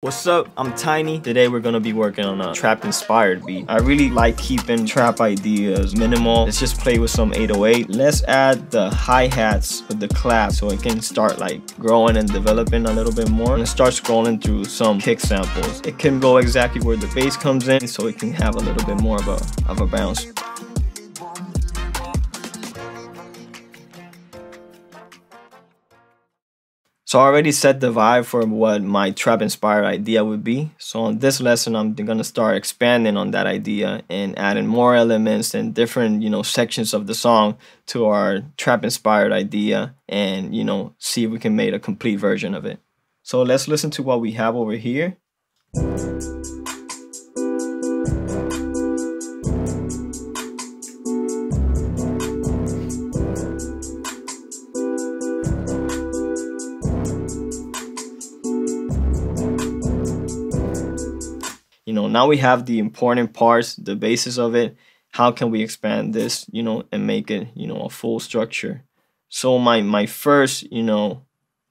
What's up? I'm Tainy. Today we're gonna be working on a trap inspired beat. I really like keeping trap ideas minimal. Let's just play with some 808. Let's add the hi-hats with the clap so it can start like growing and developing a little bit more. And start scrolling through some kick samples. It can go exactly where the bass comes in so it can have a little bit more of a bounce. So I already set the vibe for what my trap inspired idea would be. So on this lesson, I'm gonna start expanding on that idea and adding more elements and different, sections of the song to our trap inspired idea and, see if we can make a complete version of it. So let's listen to what we have over here. Now we have the important parts, the basis of it. How can we expand this, and make it, a full structure? So my first,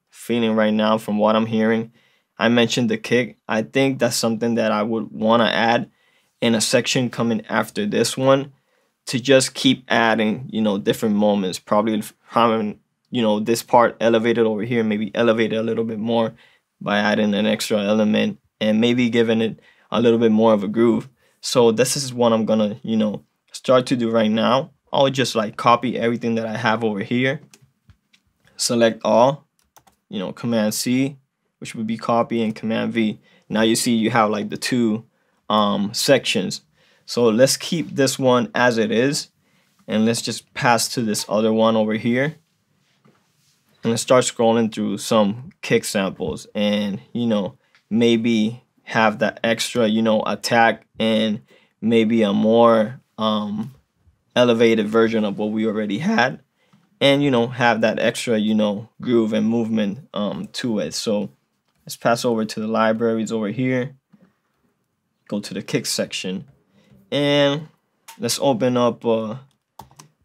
feeling right now from what I'm hearing, I mentioned the kick. I think that's something that I would want to add in a section coming after this one to just keep adding, different moments. Probably having, this part elevated over here, maybe elevate it a little bit more by adding an extra element and maybe giving it a little bit more of a groove. So this is what I'm gonna, start to do right now. I'll just like copy everything that I have over here. Select all, Command C, which would be copy, and Command V. Now you see you have like the two sections. So let's keep this one as it is, and let's just pass to this other one over here. And let's start scrolling through some kick samples and, maybe have that extra, attack and maybe a more elevated version of what we already had, and have that extra, groove and movement to it. So let's pass over to the libraries over here, go to the kick section, and let's open up a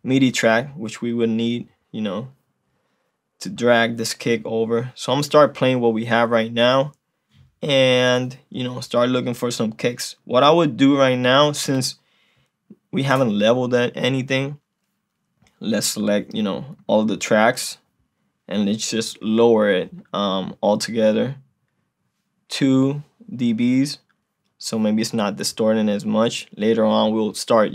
MIDI track, which we would need, to drag this kick over. So I'm gonna start playing what we have right now and start looking for some kicks. What I would do right now, since we haven't leveled anything, let's select all the tracks and let's just lower it altogether 2 dBs, so maybe it's not distorting as much. Later on we'll start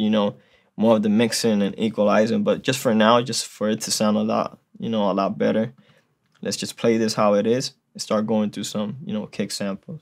more of the mixing and equalizing, but just for now, just for it to sound a lot better, let's just play this how it is. Start going through some, kick samples.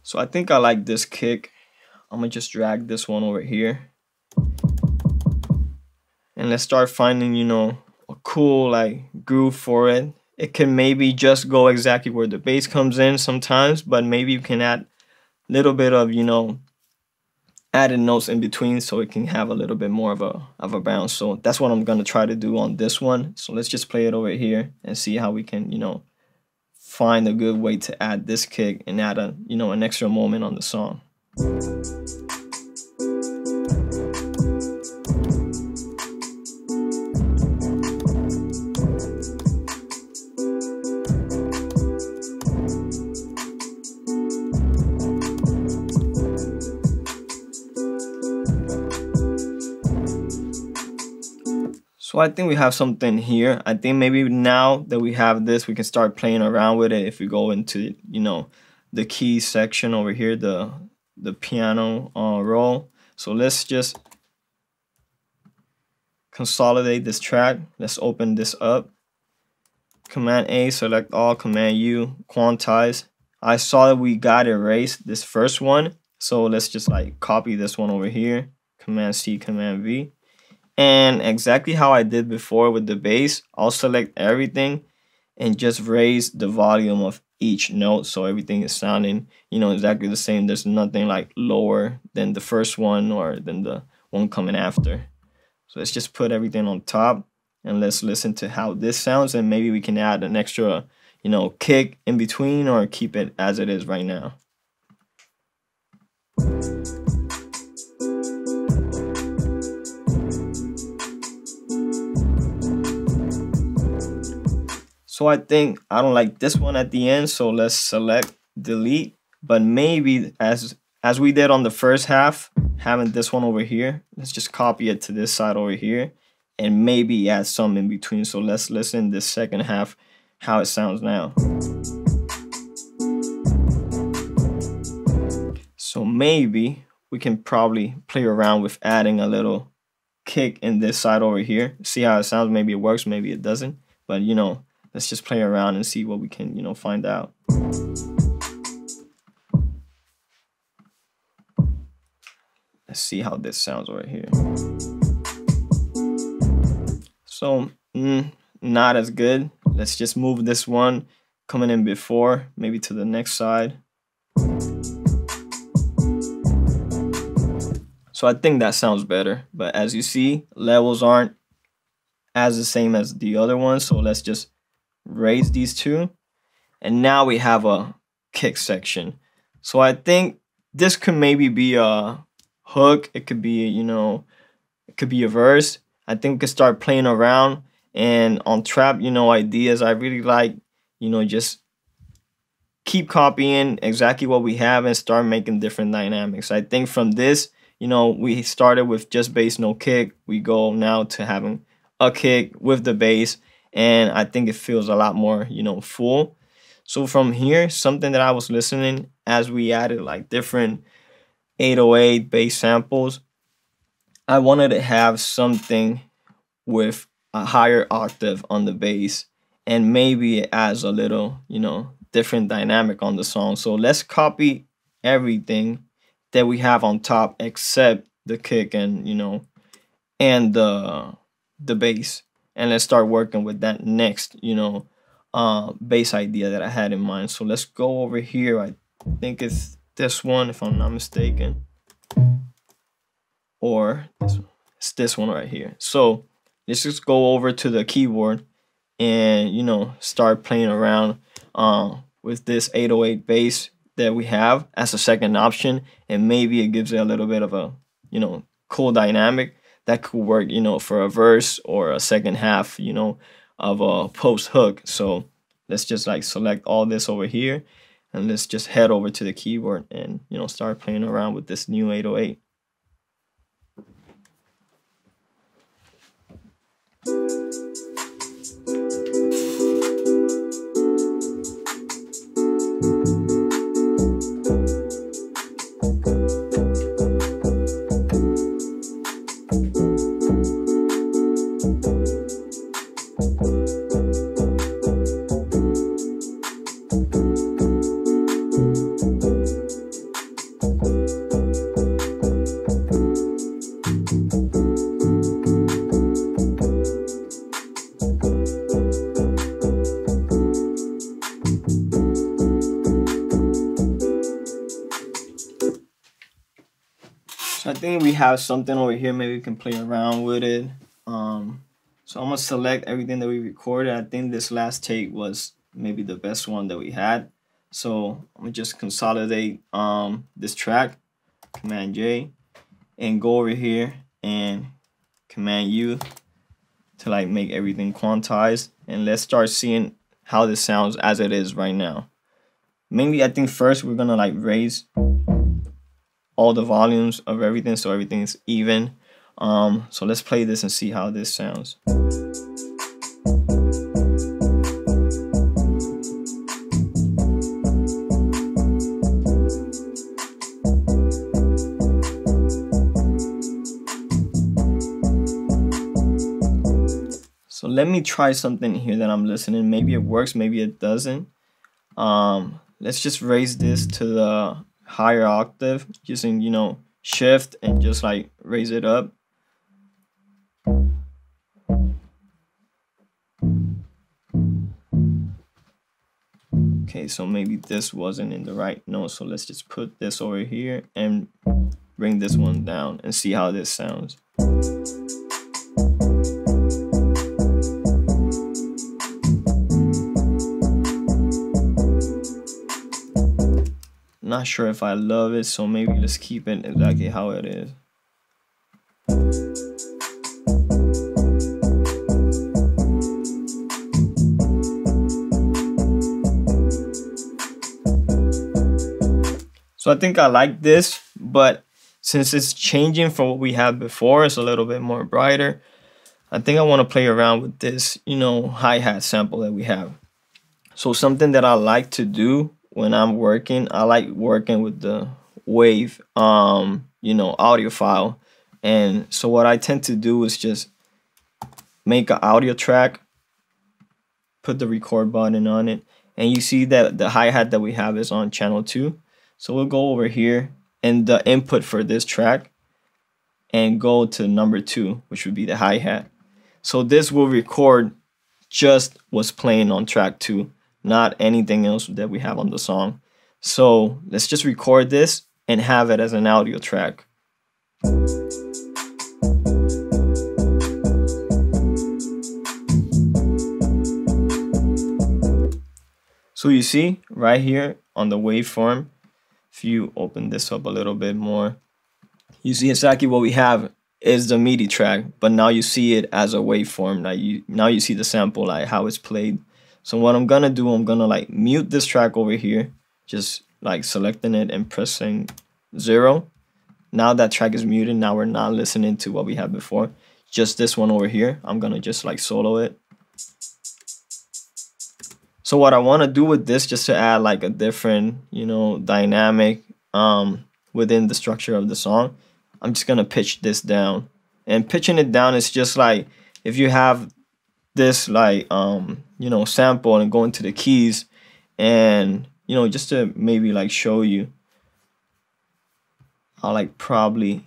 So I think I like this kick. I'm gonna just drag this one over here. And let's start finding, a cool like groove for it. It can maybe just go exactly where the bass comes in sometimes, but maybe you can add a little bit of, added notes in between so it can have a little bit more of a bounce. So that's what I'm gonna try to do on this one. So let's just play it over here and see how we can, find a good way to add this kick and add a, an extra moment on the song. So I think we have something here. I think maybe now that we have this, we can start playing around with it. If we go into, the keys section over here, the piano roll. So let's just consolidate this track. Let's open this up. Command A, select all, Command U, quantize. I saw that we got erased this first one. So let's just like copy this one over here. Command C, Command V. And exactly how I did before with the bass, I'll select everything and just raise the volume of each note so everything is sounding, exactly the same. There's nothing like lower than the first one or than the one coming after. So let's just put everything on top. and let's listen to how this sounds, and maybe we can add an extra, you know, kick in between, or keep it as it is right now. So I think I don't like this one at the end, so let's select delete. But maybe as we did on the first half, having this one over here, let's just copy it to this side over here, and maybe add some in between. So let's listen this second half, how it sounds now. So maybe we can probably play around with adding a little kick in this side over here. See how it sounds. Maybe it works, maybe it doesn't. But you know, let's just play around and see what we can, you know, find out. Let's see how this sounds right here. So, not as good. Let's just move this one coming in before, maybe to the next side. So I think that sounds better. But as you see, levels aren't as the same as the other ones. So let's just raise these two. And now we have a kick section. So I think this could maybe be a hook. It could be, you know, it could be a verse. I think we could start playing around. And on trap, you know, ideas, I really like, you know, just keep copying exactly what we have and start making different dynamics. I think from this, you know, we started with just bass, no kick. We go now to having a kick with the bass, and I think it feels a lot more, you know, full. So from here, something that I was listening as we added like different 808 bass samples, I wanted to have something with a higher octave on the bass, and maybe it adds a little, you know, different dynamic on the song. So let's copy everything that we have on top except the kick and, you know, and the bass, and let's start working with that next, you know, bass idea that I had in mind. So let's go over here. I think it's this one, if I'm not mistaken, or this one. It's this one right here. So let's just go over to the keyboard and, you know, start playing around with this 808 bass that we have as a second option, and maybe it gives it a little bit of a, you know, cool dynamic that could work, you know, for a verse or a second half, you know, of a post hook. So let's just like select all this over here, and let's just head over to the keyboard and, you know, start playing around with this new 808. So I think we have something over here. Maybe we can play around with it. So I'm gonna select everything that we recorded. I think this last take was maybe the best one that we had. So I'm gonna just consolidate this track, Command J, and go over here and Command U to like make everything quantized. And let's start seeing how this sounds as it is right now. Mainly, I think first we're gonna like raise all the volumes of everything so everything's even. So let's play this and see how this sounds. So let me try something here that I'm listening. Maybe it works, maybe it doesn't. Let's just raise this to the higher octave using, you know, shift and just like raise it up. Okay, so maybe this wasn't in the right note, so let's just put this over here and bring this one down and see how this sounds. not sure if I love it, so maybe let's keep it exactly how it is. So I think I like this, but since it's changing from what we had before, it's a little bit more brighter. I think I want to play around with this, you know, hi-hat sample that we have. So something that I like to do when I'm working, I like working with the wave, you know, audio file. And so what I tend to do is just make an audio track, put the record button on it, and you see that the hi-hat that we have is on channel 2. So we'll go over here and the input for this track and go to number 2, which would be the hi-hat. So this will record just what's playing on track 2, not anything else that we have on the song. So let's just record this and have it as an audio track. So you see right here on the waveform, if you open this up a little bit more, you see exactly what we have is the MIDI track, but now you see it as a waveform. Now you see the sample, like how it's played. So what I'm gonna do, I'm gonna like mute this track over here, just like selecting it and pressing 0. Now that track is muted. Now we're not listening to what we had before. Just this one over here. I'm gonna just like solo it. So what I want to do with this, just to add like a different, you know, dynamic within the structure of the song, I'm just gonna pitch this down. And pitching it down is just like if you have this like you know, sample and go into the keys, and you know, just to maybe like show you, I'll like probably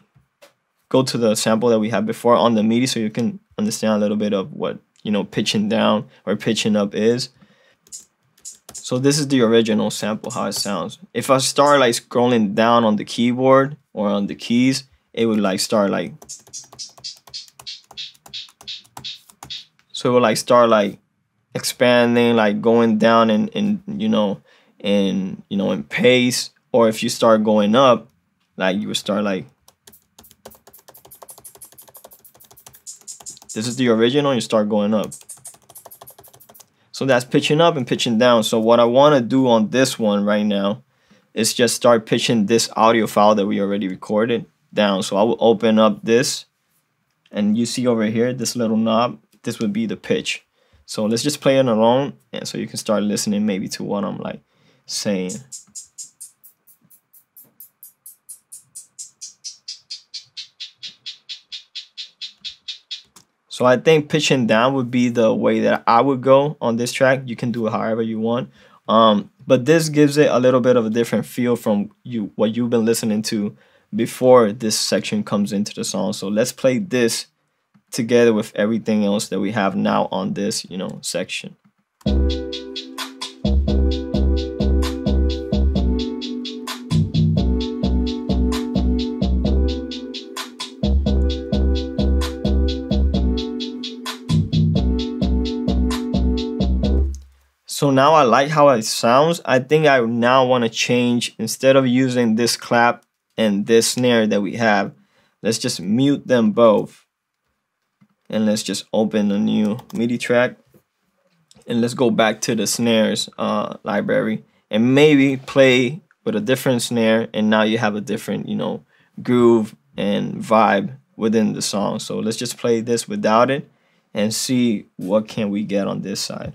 go to the sample that we had before on the MIDI so you can understand a little bit of what, you know, pitching down or pitching up is. So this is the original sample, how it sounds. If I start like scrolling down on the keyboard or on the keys, it would like start like, so it would like start like expanding, like going down in you know, in pace. Or if you start going up, like you would start like, this is the original, you start going up. So that's pitching up and pitching down. So what I want to do on this one right now is just start pitching this audio file that we already recorded down. So I will open up this, and you see over here, this little knob, this would be the pitch. So let's just play it alone, and so you can start listening maybe to what I'm like saying. So I think pitching down would be the way that I would go on this track. You can do it however you want. But this gives it a little bit of a different feel from what you've been listening to before this section comes into the song. So let's play this together with everything else that we have now on this, you know, section. So now I like how it sounds. I think I now want to change, instead of using this clap and this snare that we have, let's just mute them both. And let's just open a new MIDI track. And let's go back to the snares library and maybe play with a different snare. And now you have a different, you know, groove and vibe within the song. So let's just play this without it and see what can we get on this side.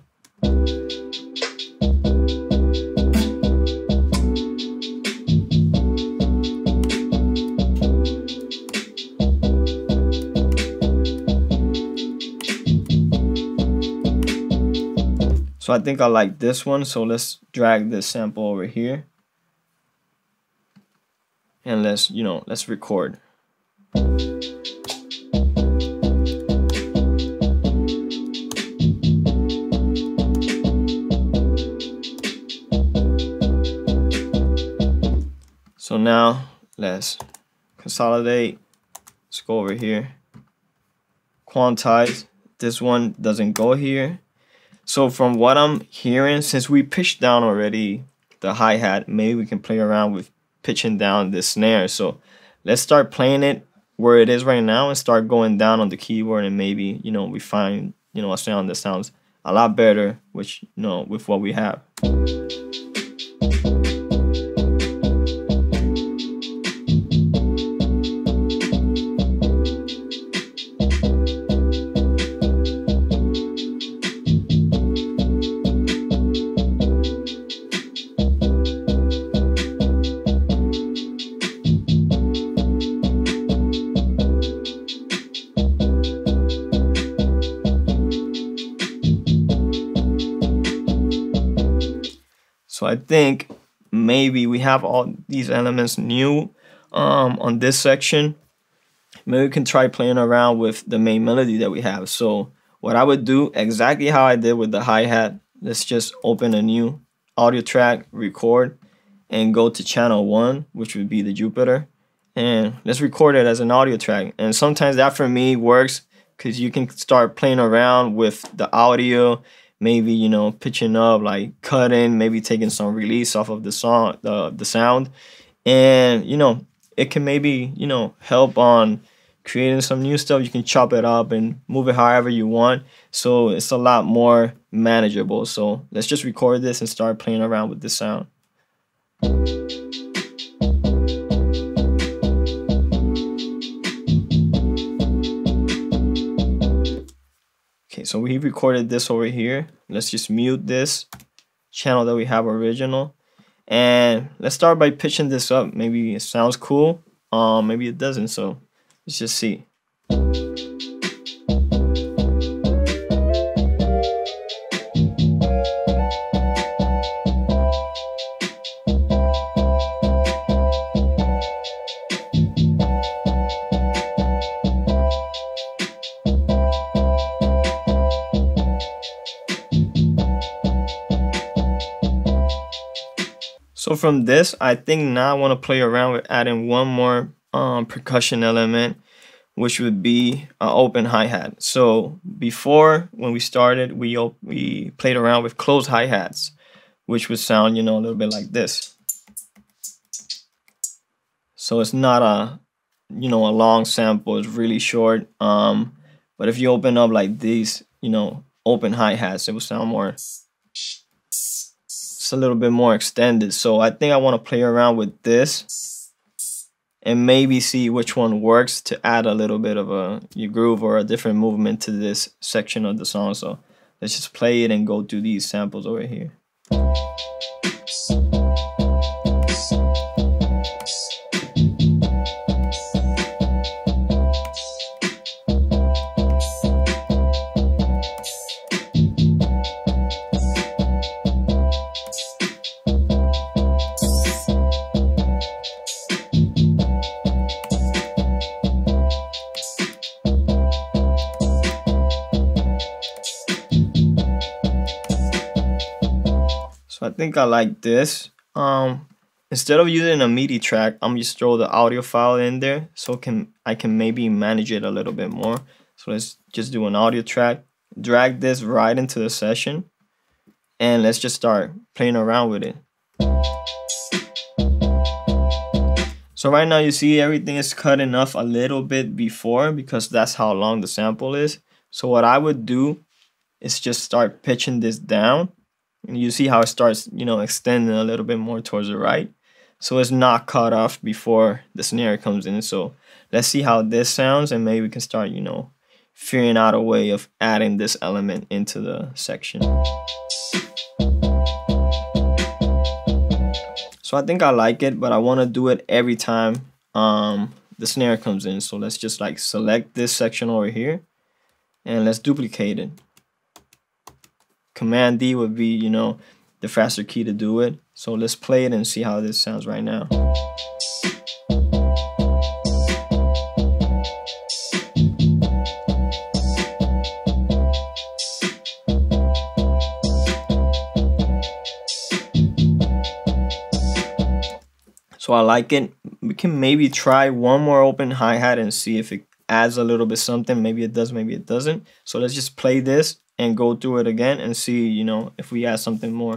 So I think I like this one, so let's drag this sample over here. And let's, you know, let's record. So now let's consolidate. Let's go over here. Quantize. This one doesn't go here. So from what I'm hearing, since we pitched down already the hi-hat, maybe we can play around with pitching down this snare. So let's start playing it where it is right now and start going down on the keyboard, and maybe, you know, we find, you know, a sound that sounds a lot better, which, you know, with what we have. So I think maybe we have all these elements new on this section. Maybe we can try playing around with the main melody that we have. So what I would do, exactly how I did with the hi-hat, let's just open a new audio track, record, and go to channel 1, which would be the Jupiter. And let's record it as an audio track. And sometimes that for me works because you can start playing around with the audio, maybe, you know, pitching up, like cutting, maybe taking some release off of the song, the sound, and, you know, it can maybe, you know, help on creating some new stuff. You can chop it up and move it however you want, so it's a lot more manageable. So let's just record this and start playing around with the sound. Okay, so we recorded this over here. Let's just mute this channel that we have original. And let's start by pitching this up. Maybe it sounds cool, maybe it doesn't, so let's just see. So from this, I think now I want to play around with adding one more percussion element, which would be an open hi-hat. So before, when we started, we played around with closed hi-hats, which would sound, you know, a little bit like this. So it's not a, you know, a long sample, it's really short. But if you open up like these, you know, open hi-hats, it will sound more, a little bit more extended. So I think I want to play around with this and maybe see which one works to add a little bit of a groove or a different movement to this section of the song. So let's just play it and go through these samples over here. So I think I like this. Instead of using a MIDI track, I'm just throw the audio file in there so I can maybe manage it a little bit more. So let's just do an audio track, drag this right into the session, and let's just start playing around with it. So right now you see everything is cut enough a little bit before, because that's how long the sample is. So what I would do is just start pitching this down. And you see how it starts, you know, extending a little bit more towards the right. So it's not cut off before the snare comes in. So let's see how this sounds, and maybe we can start, you know, figuring out a way of adding this element into the section. So I think I like it, but I want to do it every time the snare comes in. So let's just like select this section over here and let's duplicate it. Command D would be, you know, the faster key to do it. So let's play it and see how this sounds right now. So I like it. We can maybe try one more open hi-hat and see if it adds a little bit something. Maybe it does, maybe it doesn't. So let's just play this and go through it again and see, you know, if we add something more.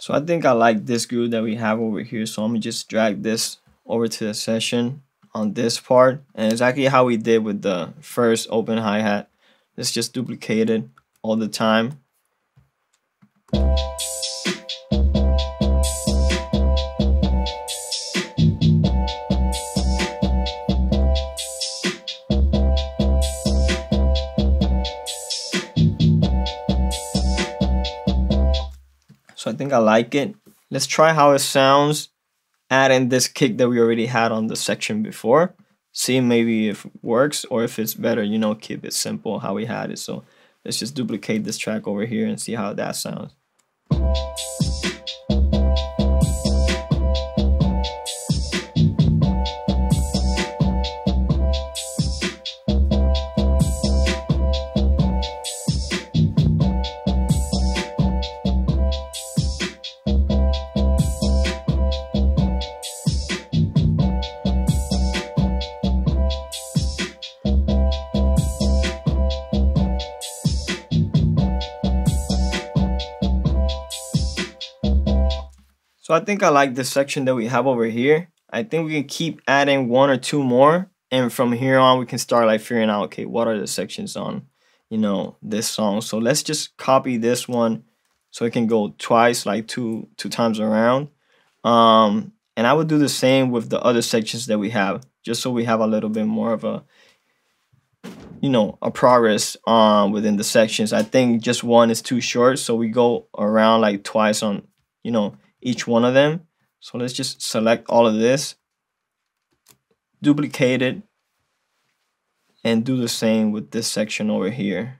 So I think I like this groove that we have over here. So I'm gonna just drag this over to the session on this part, and exactly how we did with the first open hi-hat. Let's just duplicate it all the time. So I think I like it. Let's try how it sounds. Add in this kick that we already had on the section before. See maybe if it works, or if it's better, you know, keep it simple how we had it. So let's just duplicate this track over here and see how that sounds. So I think I like this section that we have over here. I think we can keep adding 1 or 2 more, and from here on we can start like figuring out, okay, what are the sections on, you know, this song. So let's just copy this one so it can go twice, like two times around. And I would do the same with the other sections that we have, just so we have a little bit more of a, you know, a progress within the sections. I think just one is too short, so we go around like twice on, you know, each one of them. So let's just select all of this, duplicate it, and do the same with this section over here.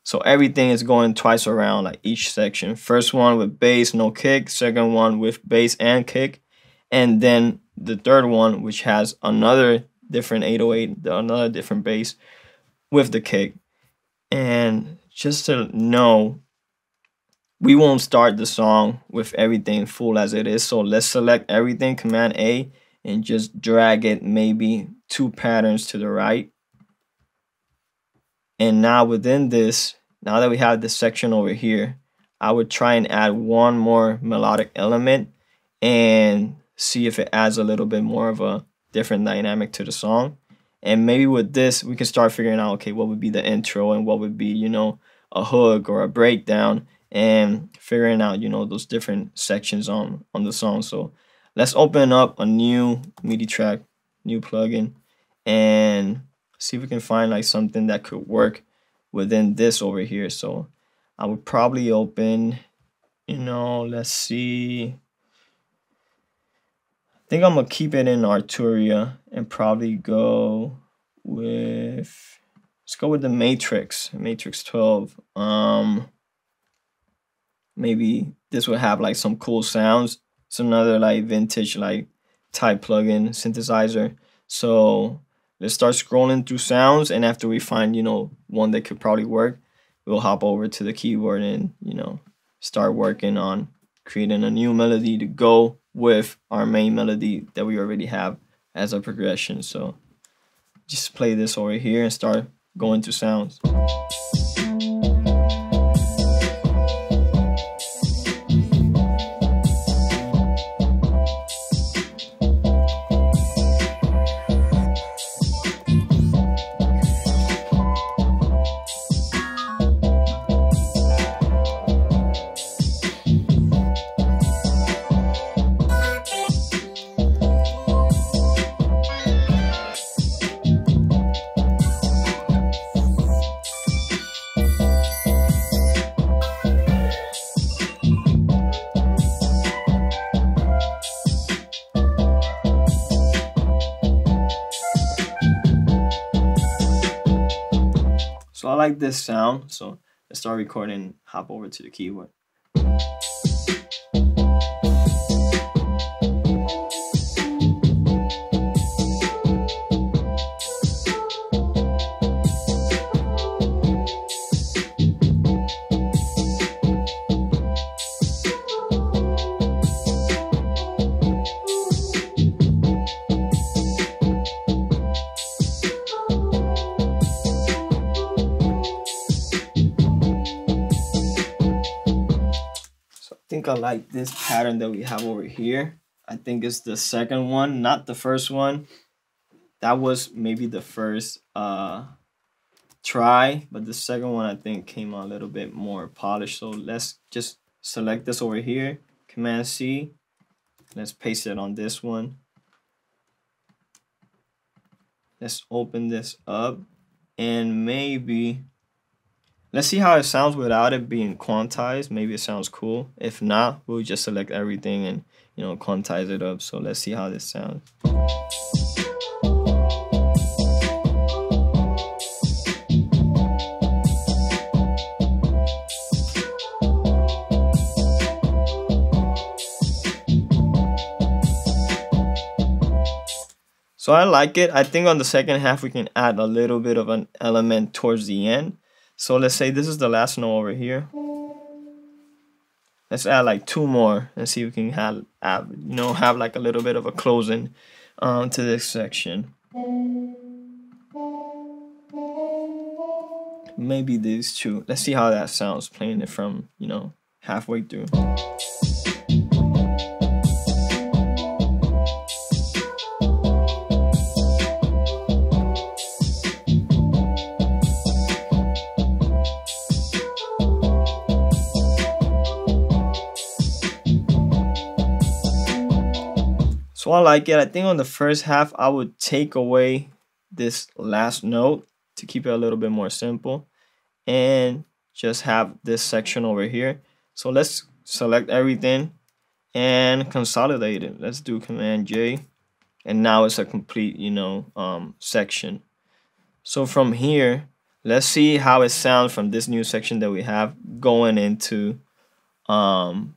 So everything is going twice around, like each section. First one with bass, no kick. Second one with bass and kick. And then the third one, which has another different 808, another different bass with the kick. And just to know, we won't start the song with everything full as it is. So let's select everything, Command A, and just drag it maybe 2 patterns to the right. And now within this, now that we have this section over here, I would try and add 1 more melodic element and see if it adds a little bit more of a different dynamic to the song. And maybe with this, we can start figuring out, okay, what would be the intro and what would be, you know, a hook or a breakdown, and figuring out, you know, those different sections on the song. So let's open up a new MIDI track, new plugin, and see if we can find like something that could work within this over here. So I would probably open, you know, let's see. I think I'm gonna keep it in Arturia and probably go with, let's go with the Matrix 12. Maybe this would have like some cool sounds. It's another like vintage like type plugin synthesizer. So let's start scrolling through sounds, and after we find, you know, one that could probably work, we'll hop over to the keyboard and, you know, start working on creating a new melody to go with our main melody that we already have as a progression. So just play this over here and start going to sounds. So I like this sound, so let's start recording, hop over to the keyboard. think I like this pattern that we have over here. I think it's the second one, not the first one. That was maybe the first try, but the second one I think came out a little bit more polished. So let's just select this over here, Command C. Let's paste it on this one. Let's open this up and maybe let's see how it sounds without it being quantized. Maybe it sounds cool. If not, we'll just select everything and, you know, quantize it up. So let's see how this sounds. So I like it. I think on the second half we can add a little bit of an element towards the end. So let's say this is the last note over here. Let's add like 2 more and see if we can have like a little bit of a closing to this section. Maybe these 2. Let's see how that sounds playing it from, you know, halfway through. So I like it. I think on the first half, I would take away this last note to keep it a little bit more simple and just have this section over here. So let's select everything and consolidate it. Let's do Command J. And now it's a complete, you know, section. So from here, let's see how it sounds from this new section that we have going into the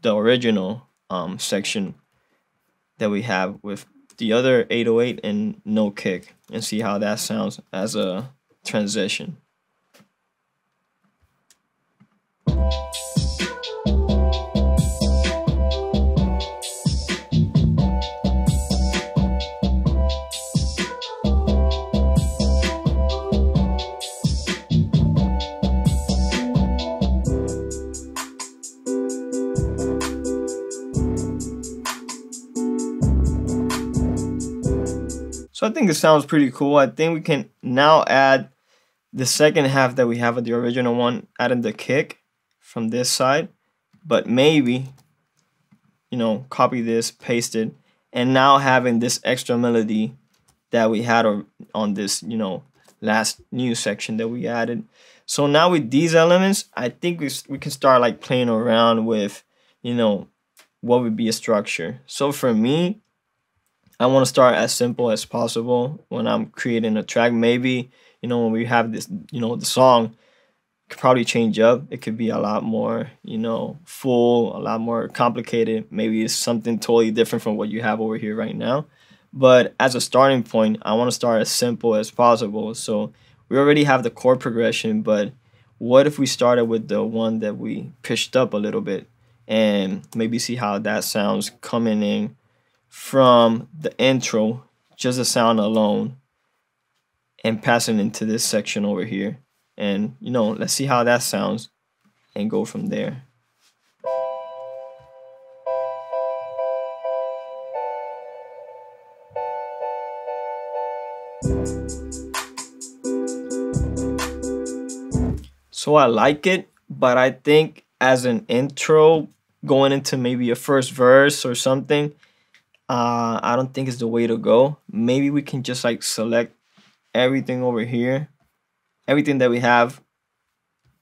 original section that we have with the other 808 and no kick, and see how that sounds as a transition. So I think it sounds pretty cool. I think we can now add the second half that we have of the original one, adding the kick from this side, but maybe, you know, copy this, paste it, and now having this extra melody that we had on this, you know, last new section that we added. So now with these elements, I think we can start like playing around with, you know, what would be a structure. So for me, I want to start as simple as possible when I'm creating a track. Maybe, you know, when we have this, you know, the song could probably change up. It could be a lot more, you know, full, a lot more complicated. Maybe it's something totally different from what you have over here right now. But as a starting point, I want to start as simple as possible. So we already have the chord progression, but what if we started with the one that we pitched up a little bit and maybe see how that sounds coming in from the intro, just the sound alone, and passing into this section over here. And, you know, let's see how that sounds and go from there. So I like it, but I think as an intro going into maybe a first verse or something, I don't think it's the way to go. Maybe we can just like select everything over here, everything that we have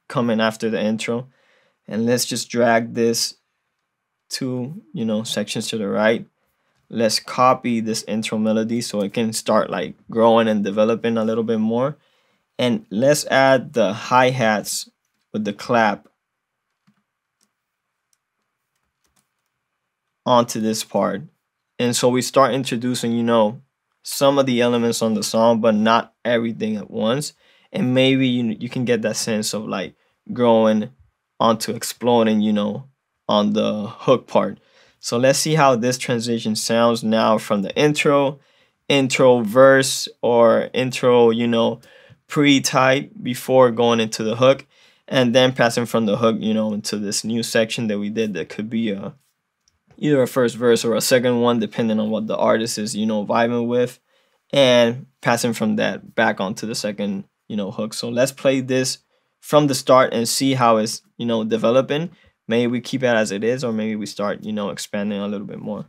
coming after the intro, and let's just drag this 2, you know, sections to the right. Let's copy this intro melody so it can start like growing and developing a little bit more. And let's add the hi-hats with the clap onto this part. And so we start introducing, you know, some of the elements on the song, but not everything at once. And maybe you can get that sense of like growing onto exploding, you know, on the hook part. So let's see how this transition sounds now from the intro verse, or intro, you know, pre-type before going into the hook. and then passing from the hook, you know, into this new section that we did that could be either a first verse or a second one, depending on what the artist is, you know, vibing with, and passing from that back onto the second, you know, hook. So let's play this from the start and see how it's, you know, developing. Maybe we keep it as it is, or maybe we start, you know, expanding a little bit more.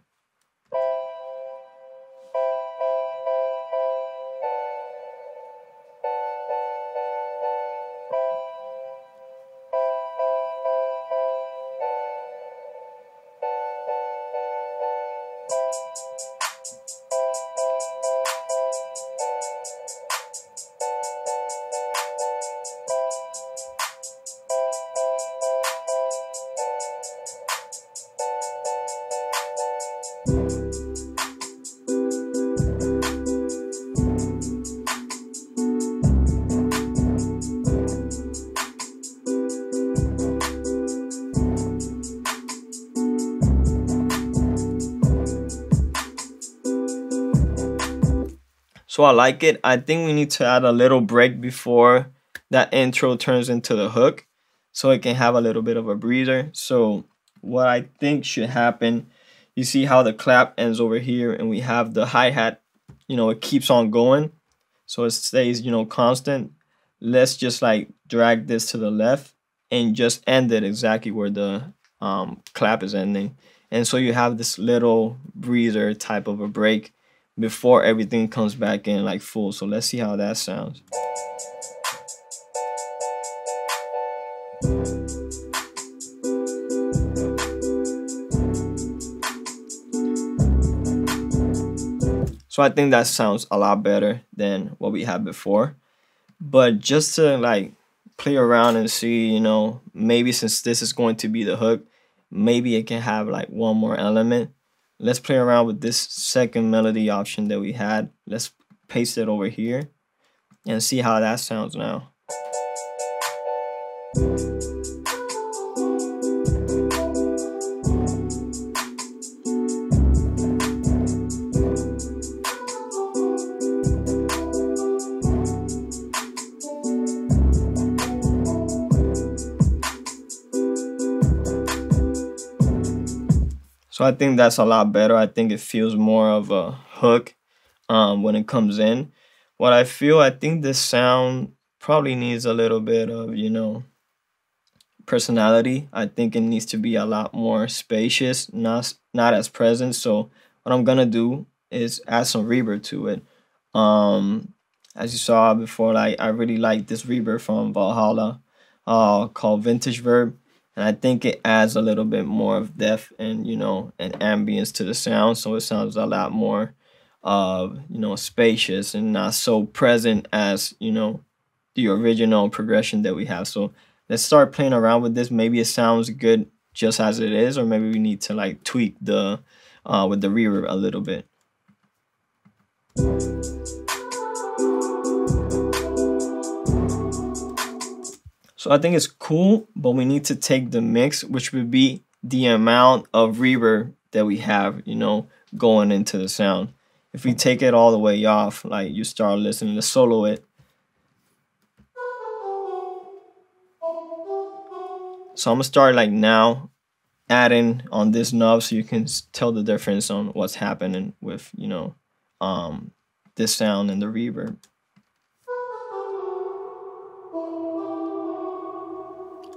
So I like it. I think we need to add a little break before that intro turns into the hook, so it can have a little bit of a breather. So what I think should happen, you see how the clap ends over here, and we have the hi-hat, you know, it keeps on going, so it stays, you know, constant. Let's just like drag this to the left and just end it exactly where the clap is ending. And so you have this little breather type of a break before everything comes back in like full. So let's see how that sounds. So I think that sounds a lot better than what we had before. But just to like play around and see, you know, maybe since this is going to be the hook, maybe it can have like one more element. Let's play around with this second melody option that we had. Let's paste it over here and see how that sounds now. So I think that's a lot better. I think it feels more of a hook when it comes in. What I feel, I think this sound probably needs a little bit of, you know, personality. I think it needs to be a lot more spacious, not as present. So what I'm gonna do is add some reverb to it. As you saw before, like I really like this reverb from Valhalla called Vintage Verb. And I think it adds a little bit more of depth and, you know, and ambience to the sound. So it sounds a lot more, you know, spacious and not so present as, you know, the original progression that we have. So let's start playing around with this. Maybe it sounds good just as it is, or maybe we need to like tweak the, with the reverb a little bit. So I think it's cool, but we need to take the mix, which would be the amount of reverb that we have, you know, going into the sound. If we take it all the way off, like you start listening to solo it. So I'm gonna start like now adding on this knob so you can tell the difference on what's happening with, you know, this sound and the reverb.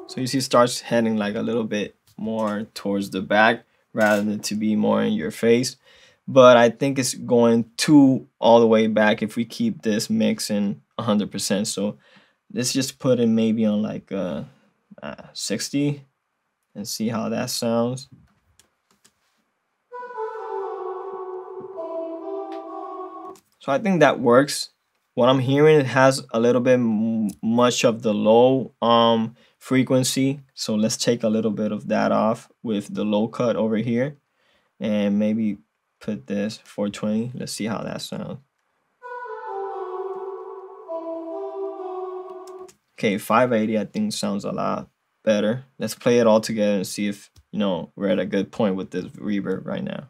So you see it starts heading like a little bit more towards the back rather than to be more in your face. But I think it's going all the way back if we keep this mix in 100%. So let's just put it maybe on like 60 and see how that sounds. So I think that works. What I'm hearing, it has a little bit much of the low frequency. So let's take a little bit of that off with the low cut over here and maybe put this 420. Let's see how that sounds. Okay, 580 I think sounds a lot better. Let's play it all together and see if, you know, we're at a good point with this reverb right now.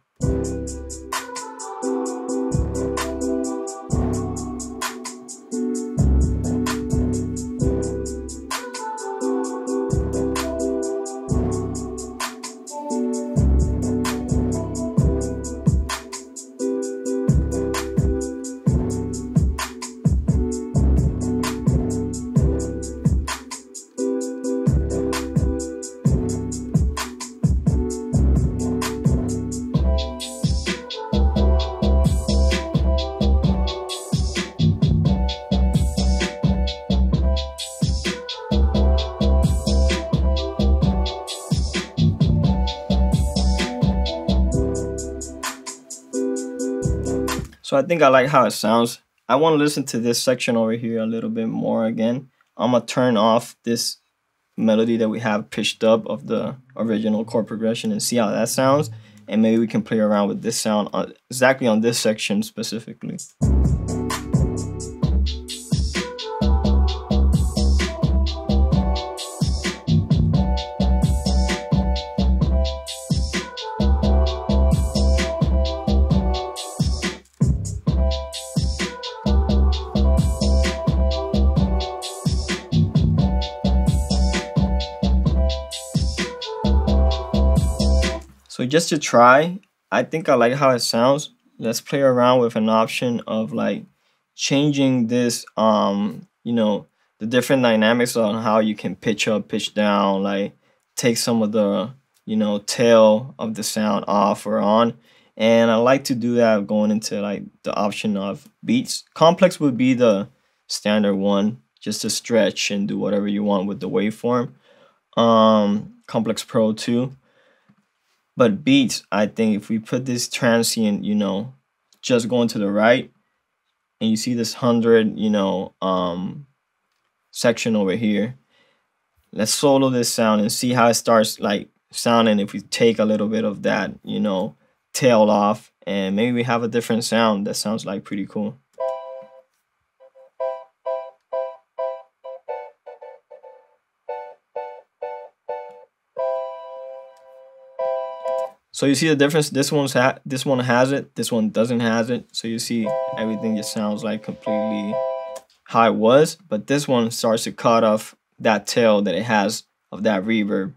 So I think I like how it sounds. I want to listen to this section over here a little bit more again. I'm going to turn off this melody that we have pitched up of the original chord progression and see how that sounds. And maybe we can play around with this sound exactly on this section specifically. So just to try, I think I like how it sounds. Let's play around with an option of like changing this, you know, the different dynamics on how you can pitch up, pitch down, like take some of the, you know, tail of the sound off or on. And I like to do that going into like the option of beats. Complex would be the standard one, just to stretch and do whatever you want with the waveform. Complex Pro too. But beats, I think if we put this transient, you know, just going to the right, and you see this 100, you know, section over here. Let's solo this sound and see how it starts like sounding if we take a little bit of that, you know, tail off, and maybe we have a different sound that sounds like pretty cool. So you see the difference. This one has it. This one doesn't has it. So you see everything just sounds like completely how it was. But this one starts to cut off that tail that it has of that reverb.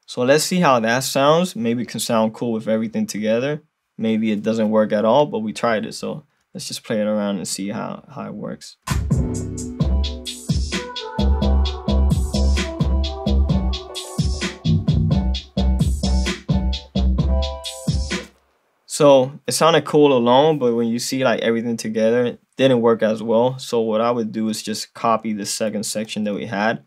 So let's see how that sounds. Maybe it can sound cool with everything together. Maybe it doesn't work at all, but we tried it. So let's just play it around and see how it works. So it sounded cool alone, but when you see like everything together, it didn't work as well. So what I would do is just copy the second section that we had,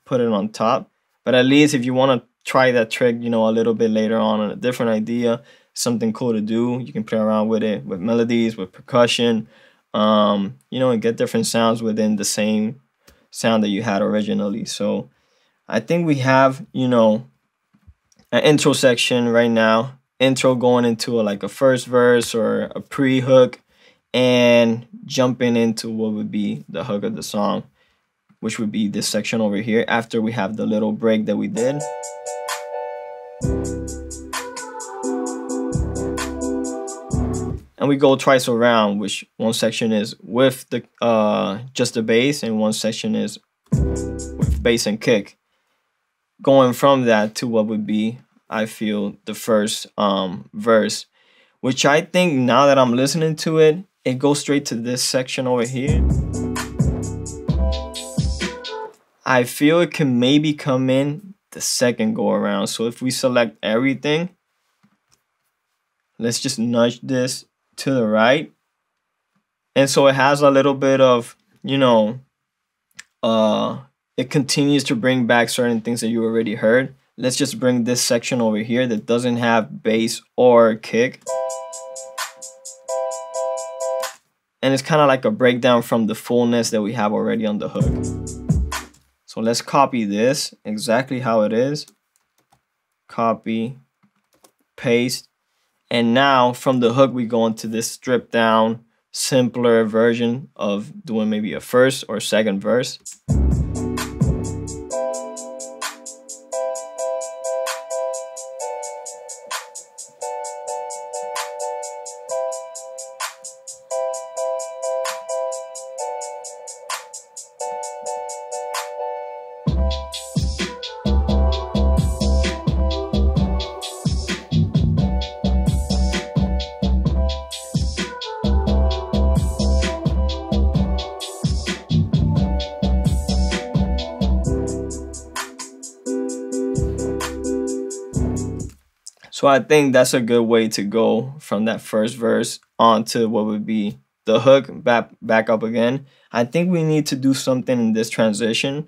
put it on top. But at least if you want to try that trick, you know, a little bit later on a different idea, something cool to do, you can play around with it, with melodies, with percussion, you know, and get different sounds within the same sound that you had originally. So I think we have, you know, an intro section right now. Intro going into like a first verse or a pre-hook, and jumping into what would be the hook of the song, which would be this section over here after we have the little break that we did. And we go twice around, which one section is with the just the bass and one section is with bass and kick. Going from that to what would be, I feel, the first verse, which I think now that I'm listening to it, it goes straight to this section over here. I feel it can maybe come in the second go around. So if we select everything, let's just nudge this to the right. And so it has a little bit of, you know, it continues to bring back certain things that you already heard. Let's just bring this section over here that doesn't have bass or kick. And it's kind of like a breakdown from the fullness that we have already on the hook. So let's copy this exactly how it is. Copy, paste. And now from the hook, we go into this stripped down, simpler version of doing maybe a first or second verse. So I think that's a good way to go from that first verse onto what would be the hook, back up again. I think we need to do something in this transition.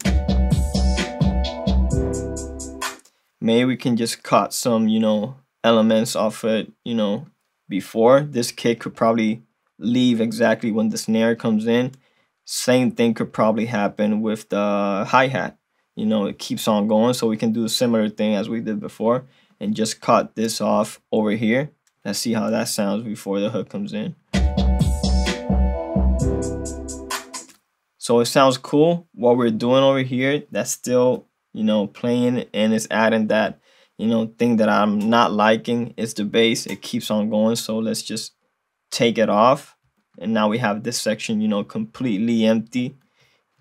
maybe we can just cut some, elements off it, before. This kick could probably leave exactly when the snare comes in. Same thing could probably happen with the hi-hat. It keeps on going, so we can do a similar thing as we did before and just cut this off over here. Let's see how that sounds before the hook comes in. So it sounds cool. What we're doing over here, that's still, playing, and it's adding that, thing that I'm not liking is the bass. It keeps on going. So let's just take it off. And now we have this section, completely empty,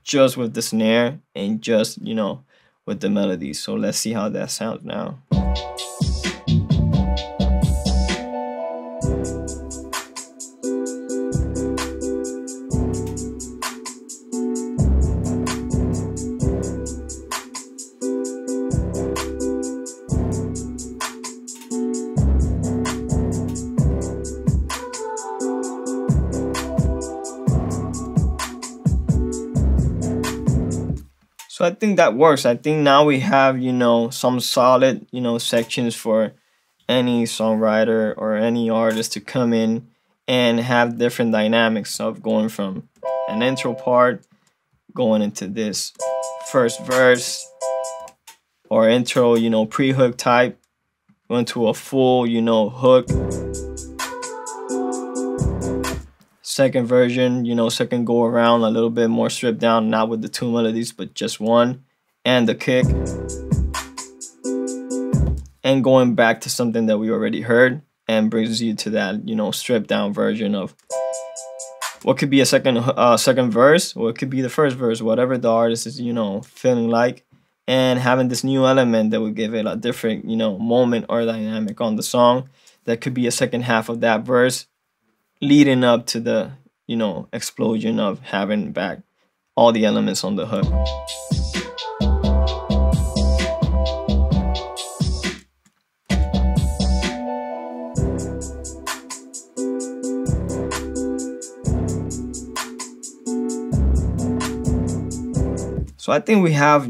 just with the snare and just, with the melody. So let's see how that sounds now. So I think that works. I think now we have, some solid, sections for any songwriter or any artist to come in and have different dynamics of going from an intro part, going into this first verse or intro, pre-hook type, going to a full, hook. Second version, second go around, a little bit more stripped down, not with the two melodies, but just one, and the kick. And going back to something that we already heard and brings you to that, stripped down version of what could be a second verse, or it could be the first verse, whatever the artist is, feeling like, and having this new element that would give it a different, moment or dynamic on the song. That could be a second half of that verse, leading up to the, explosion of having back all the elements on the hook. So I think we have,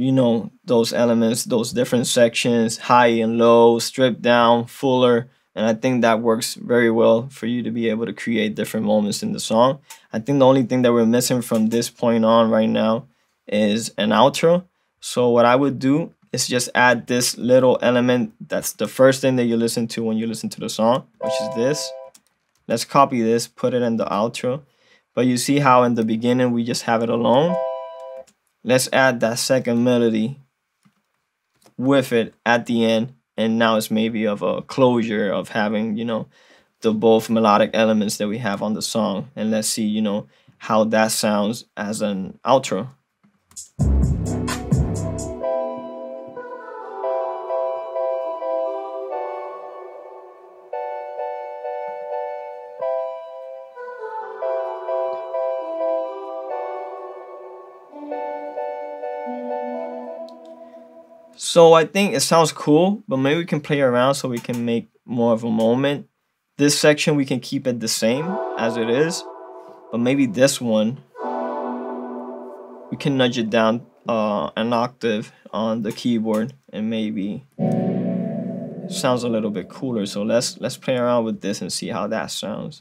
those elements, those different sections, high and low, stripped down, fuller. And I think that works very well for you to be able to create different moments in the song. I think the only thing that we're missing from this point on right now is an outro. So what I would do is just add this little element that's the first thing that you listen to when you listen to the song, which is this. Let's copy this, put it in the outro. But you see how in the beginning we just have it alone? Let's add that second melody with it at the end. And now it's maybe of a closure of having, the both melodic elements that we have on the song. And let's see, how that sounds as an outro. So I think it sounds cool, but maybe we can play around so we can make more of a moment. This section, we can keep it the same as it is, but maybe this one, we can nudge it down an octave on the keyboard and maybe it sounds a little bit cooler. So let's play around with this and see how that sounds.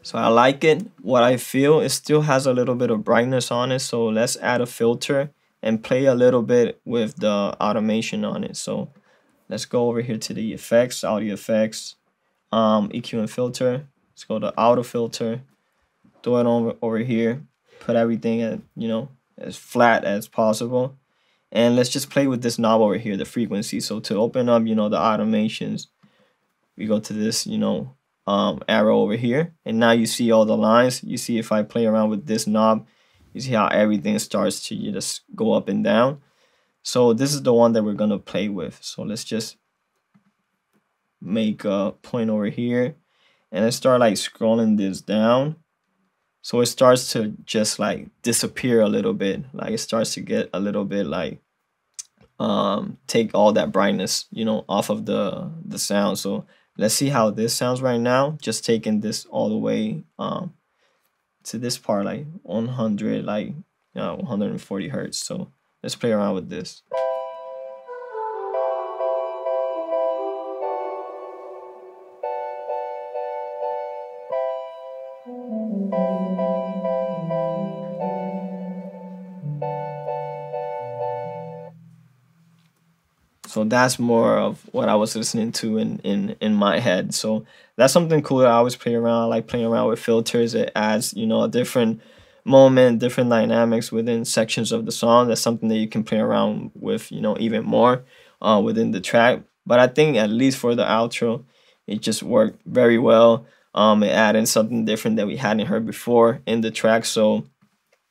So I like it. What I feel, it still has a little bit of brightness on it. So let's add a filter and play a little bit with the automation on it. So let's go over here to the effects, audio effects, EQ and filter. Let's go to auto filter, throw it over here, put everything at, as flat as possible. And let's just play with this knob over here, the frequency. So to open up, the automations, we go to this, arrow over here, and now you see all the lines. You see if I play around with this knob, you see how everything starts to just go up and down. So this is the one that we're gonna play with. So let's just make a point over here and let's start like scrolling this down. So it starts to just like disappear a little bit. Like it starts to get a little bit like take all that brightness, you know, off of the sound. So let's see how this sounds right now. Just taking this all the way to this part, like 100, like 140 hertz. So let's play around with this. So that's more of what I was listening to in my head. So that's something cool that I always play around. I like playing around with filters. It adds, you know, a different moment, different dynamics within sections of the song. That's something that you can play around with, you know, even more within the track. But I think at least for the outro, it just worked very well. It added something different that we hadn't heard before in the track. So,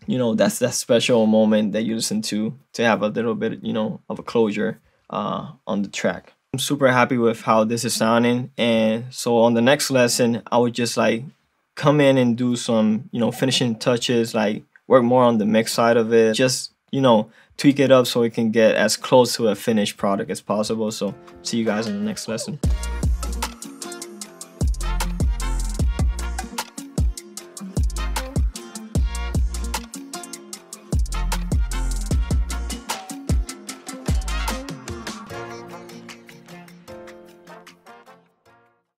you know, that's that special moment that you listen to have a little bit, you know, of a closure on the track. I'm super happy with how this is sounding, and so on the next lesson I would just like come in and do some, you know, finishing touches, like work more on the mix side of it, just, you know, tweak it up so it can get as close to a finished product as possible. So see you guys in the next lesson.